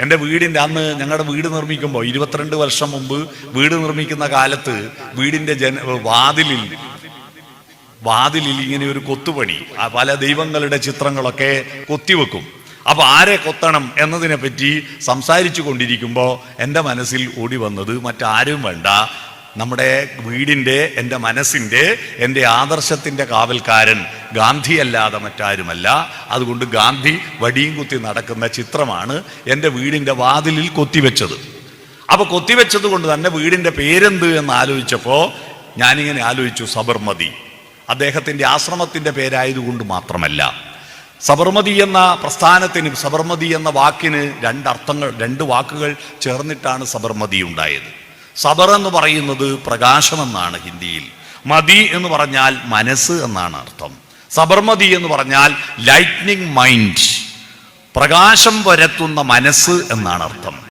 എൻ്റെ വീടിൻ്റെ അന്ന് ഞങ്ങളുടെ വീട് നിർമ്മിക്കുമ്പോൾ 22 വർഷം മുമ്പ് വീട് നിർമ്മിക്കുന്ന കാലത്ത് വീടിൻ്റെ വാതിലിൽ ഇങ്ങനെ ഒരു കൊത്തുപണി, പല ദൈവങ്ങളുടെ ചിത്രങ്ങളൊക്കെ കൊത്തിവെക്കും. അപ്പൊ ആരെ കൊത്തണം എന്നതിനെ പറ്റി സംസാരിച്ചു കൊണ്ടിരിക്കുമ്പോൾ എൻ്റെ മനസ്സിൽ ഓടി വന്നത് മറ്റാരും വേണ്ട, നമ്മുടെ വീടിൻ്റെ, എൻ്റെ മനസ്സിൻ്റെ, എൻ്റെ ആദർശത്തിൻ്റെ കാവൽക്കാരൻ ഗാന്ധിയല്ലാതെ മറ്റാരുമല്ല. അതുകൊണ്ട് ഗാന്ധി വടിയും കുത്തി നടക്കുന്ന ചിത്രമാണ് എൻ്റെ വീടിൻ്റെ വാതിലിൽ കൊത്തിവെച്ചത്. അപ്പൊ കൊത്തിവെച്ചത് കൊണ്ട് തന്നെ വീടിൻ്റെ പേരെന്ത് എന്ന് ആലോചിച്ചപ്പോൾ ഞാനിങ്ങനെ ആലോചിച്ചു, സബർമതി. അദ്ദേഹത്തിൻ്റെ ആശ്രമത്തിൻ്റെ പേരായതുകൊണ്ട് മാത്രമല്ല, സബർമതി എന്ന പ്രസ്ഥാനത്തിന്, സബർമതി എന്ന വാക്കിന് രണ്ട് വാക്കുകൾ ചേർന്നിട്ടാണ് സബർമതി ഉണ്ടായത്. സബർ എന്ന് പറയുന്നത് പ്രകാശമെന്നാണ് ഹിന്ദിയിൽ, മതി എന്ന് പറഞ്ഞാൽ മനസ്സ് എന്നാണ് അർത്ഥം. സബർമതി എന്ന് പറഞ്ഞാൽ ലൈറ്റ്നിങ് മൈൻഡ്, പ്രകാശം പരത്തുന്ന മനസ്സ് എന്നാണ് അർത്ഥം.